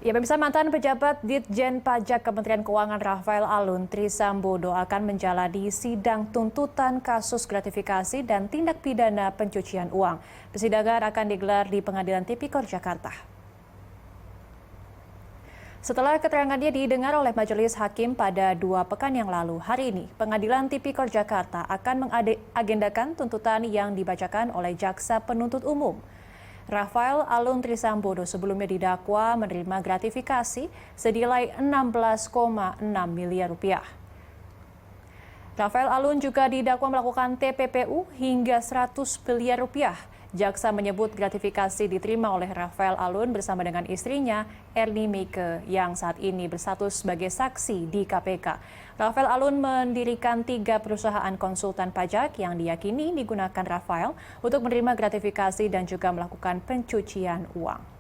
Ya, pemirsa, mantan pejabat Ditjen Pajak Kementerian Keuangan Rafael Alun Trisambodo akan menjalani sidang tuntutan kasus gratifikasi dan tindak pidana pencucian uang. Persidangan akan digelar di Pengadilan Tipikor Jakarta. Setelah keterangannya didengar oleh Majelis Hakim pada 2 pekan yang lalu, hari ini Pengadilan Tipikor Jakarta akan mengagendakan tuntutan yang dibacakan oleh Jaksa Penuntut Umum. Rafael Alun Trisambodo sebelumnya didakwa menerima gratifikasi senilai 16,6 miliar rupiah. Rafael Alun juga didakwa melakukan TPPU hingga 100 miliar rupiah. Jaksa menyebut gratifikasi diterima oleh Rafael Alun bersama dengan istrinya Ernie Meike yang saat ini berstatus sebagai saksi di KPK. Rafael Alun mendirikan 3 perusahaan konsultan pajak yang diyakini digunakan Rafael untuk menerima gratifikasi dan juga melakukan pencucian uang.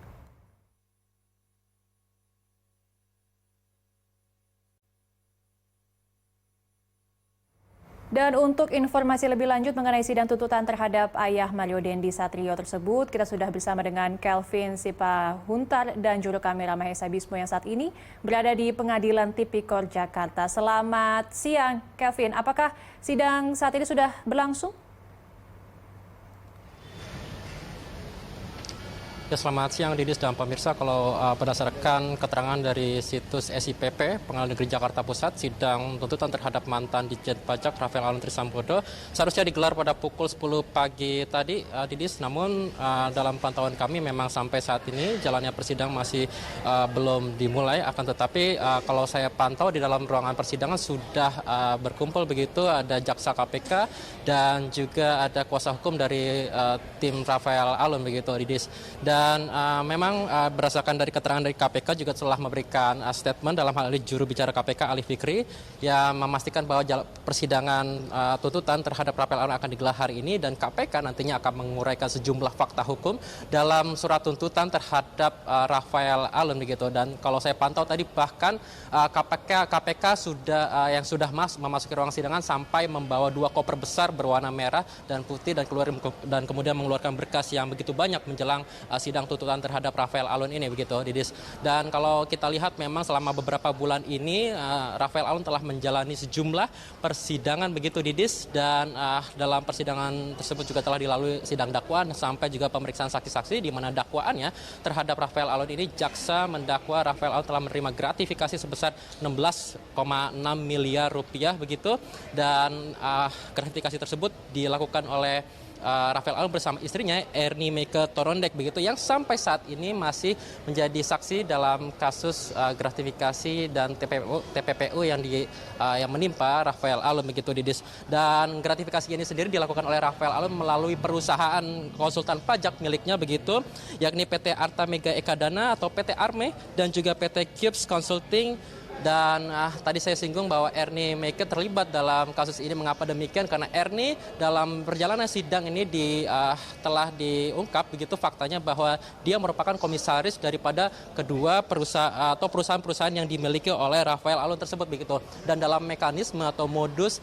Dan untuk informasi lebih lanjut mengenai sidang tuntutan terhadap ayah Mario Dendi Satrio tersebut, kita sudah bersama dengan Kelvin Sipahuntar dan juru kamera Mahesa Bismo yang saat ini berada di Pengadilan Tipikor Jakarta. Selamat siang, Kelvin. Apakah sidang saat ini sudah berlangsung? Ya, selamat siang Didis dan pemirsa. Kalau berdasarkan keterangan dari situs SIPP Pengadilan Negeri Jakarta Pusat, sidang tuntutan terhadap mantan Ditjen Pajak Rafael Alun Trisambodo seharusnya digelar pada pukul 10 pagi tadi, Didis. Namun dalam pantauan kami memang sampai saat ini jalannya persidangan masih belum dimulai. Akan tetapi kalau saya pantau di dalam ruangan persidangan sudah berkumpul begitu, ada jaksa KPK dan juga ada kuasa hukum dari tim Rafael Alun begitu, Didis. Dan memang berdasarkan dari keterangan dari KPK juga telah memberikan statement dalam hal ini juru bicara KPK Ali Fikri yang memastikan bahwa persidangan tuntutan terhadap Rafael Alun akan digelar hari ini dan KPK nantinya akan menguraikan sejumlah fakta hukum dalam surat tuntutan terhadap Rafael Alun begitu. Dan kalau saya pantau tadi bahkan KPK sudah memasuki ruang sidangan sampai membawa 2 koper besar berwarna merah dan putih dan kemudian mengeluarkan berkas yang begitu banyak menjelang sidang tuntutan terhadap Rafael Alun ini begitu, Didis. Dan kalau kita lihat memang selama beberapa bulan ini Rafael Alun telah menjalani sejumlah persidangan begitu, Didis, dan dalam persidangan tersebut juga telah dilalui sidang dakwaan sampai juga pemeriksaan saksi-saksi di mana dakwaannya terhadap Rafael Alun ini jaksa mendakwa Rafael Alun telah menerima gratifikasi sebesar 16,6 miliar rupiah begitu, dan gratifikasi tersebut dilakukan oleh Rafael Alun bersama istrinya Ernie Meike Torondek begitu, yang sampai saat ini masih menjadi saksi dalam kasus gratifikasi dan TPPU yang menimpa Rafael Alun begitu, Didis. Dan gratifikasi ini sendiri dilakukan oleh Rafael Alun melalui perusahaan konsultan pajak miliknya begitu, yakni PT Arta Mega Ekadana atau PT Arme dan juga PT Cubes Consulting. Dan tadi saya singgung bahwa Ernie Meike terlibat dalam kasus ini. Mengapa demikian? Karena Ernie dalam perjalanan sidang ini telah diungkap begitu faktanya bahwa dia merupakan komisaris daripada kedua perusahaan-perusahaan yang dimiliki oleh Rafael Alun tersebut begitu. Dan dalam mekanisme atau modus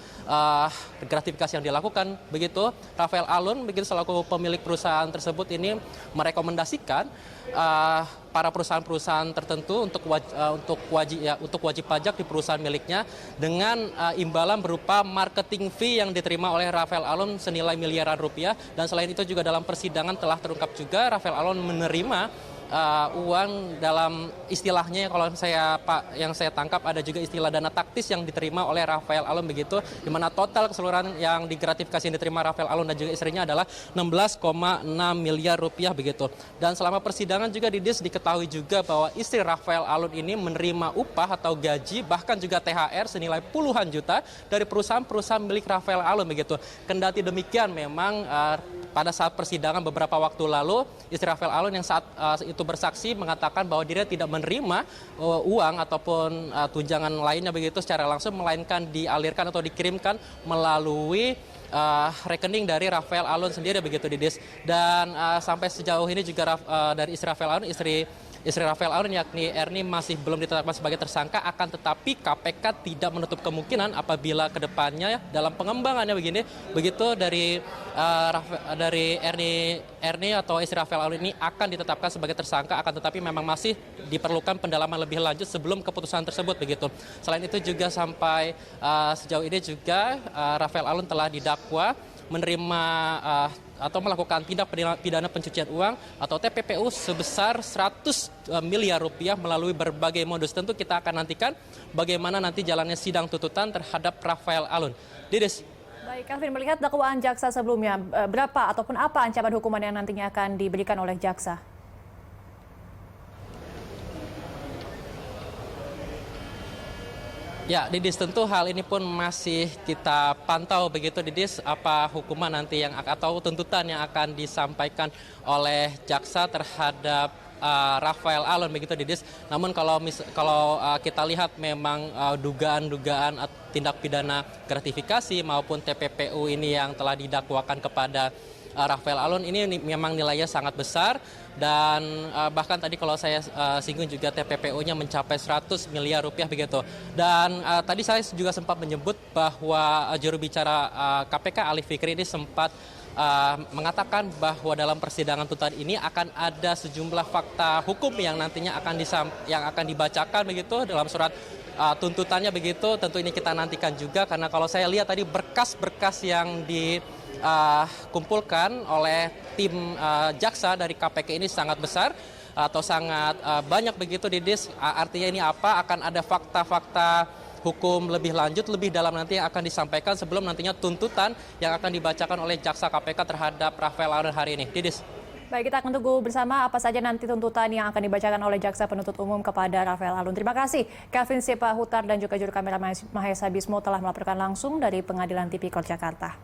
gratifikasi yang dilakukan begitu, Rafael Alun begitu selaku pemilik perusahaan tersebut ini merekomendasikan para perusahaan-perusahaan tertentu untuk wajib pajak di perusahaan miliknya dengan imbalan berupa marketing fee yang diterima oleh Rafael Alun senilai miliaran rupiah. Dan selain itu juga dalam persidangan telah terungkap juga Rafael Alun menerima uang dalam istilahnya yang saya tangkap ada juga istilah dana taktis yang diterima oleh Rafael Alun begitu, di mana total keseluruhan yang digratifikasi yang diterima Rafael Alun dan juga istrinya adalah 16,6 miliar rupiah begitu. Dan selama persidangan juga diketahui juga bahwa istri Rafael Alun ini menerima upah atau gaji bahkan juga THR senilai puluhan juta dari perusahaan-perusahaan milik Rafael Alun begitu. Kendati demikian memang pada saat persidangan beberapa waktu lalu istri Rafael Alun yang saat itu bersaksi mengatakan bahwa dirinya tidak menerima uang ataupun tunjangan lainnya begitu secara langsung, melainkan dialirkan atau dikirimkan melalui rekening dari Rafael Alun sendiri begitu, Didis. Dan sampai sejauh ini juga dari istri Rafael Alun, istri istri Rafael Alun yakni Ernie masih belum ditetapkan sebagai tersangka, akan tetapi KPK tidak menutup kemungkinan apabila kedepannya dalam pengembangannya begitu dari Ernie atau istri Rafael Alun ini akan ditetapkan sebagai tersangka, akan tetapi memang masih diperlukan pendalaman lebih lanjut sebelum keputusan tersebut begitu. Selain itu juga sampai sejauh ini juga Rafael Alun telah didakwa menerima atau melakukan tindak pidana pencucian uang atau TPPU sebesar 100 miliar rupiah melalui berbagai modus. Tentu kita akan nantikan bagaimana nanti jalannya sidang tuntutan terhadap Rafael Alun. Didis. Baik, Calvin, melihat dakwaan jaksa sebelumnya, berapa ataupun apa ancaman hukuman yang nantinya akan diberikan oleh jaksa? Ya, Didis, tentu hal ini pun masih kita pantau begitu, Didis, apa hukuman nanti yang atau tuntutan yang akan disampaikan oleh jaksa terhadap Rafael Alun begitu, Didis. Namun kalau kita lihat memang dugaan-dugaan tindak pidana gratifikasi maupun TPPU ini yang telah didakwakan kepada Rafael Alun ini memang nilainya sangat besar, dan bahkan tadi kalau saya singgung juga TPPU-nya mencapai 100 miliar rupiah begitu. Dan tadi saya juga sempat menyebut bahwa juru bicara KPK Ali Fikri ini sempat mengatakan bahwa dalam persidangan tuntutan ini akan ada sejumlah fakta hukum yang nantinya akan dibacakan begitu dalam surat tuntutannya begitu. Tentu ini kita nantikan juga, karena kalau saya lihat tadi berkas-berkas yang dikumpulkan oleh tim jaksa dari KPK ini sangat besar atau sangat banyak begitu, Didis. Artinya ini apa? Akan ada fakta-fakta hukum lebih lanjut, lebih dalam nanti yang akan disampaikan sebelum nantinya tuntutan yang akan dibacakan oleh jaksa KPK terhadap Rafael Alun hari ini. Didis. Baik, kita akan tunggu bersama apa saja nanti tuntutan yang akan dibacakan oleh jaksa penuntut umum kepada Rafael Alun. Terima kasih, Calvin Sipahutar dan juga juru kamera Mahesa Bismo telah melaporkan langsung dari Pengadilan Tipikor Jakarta.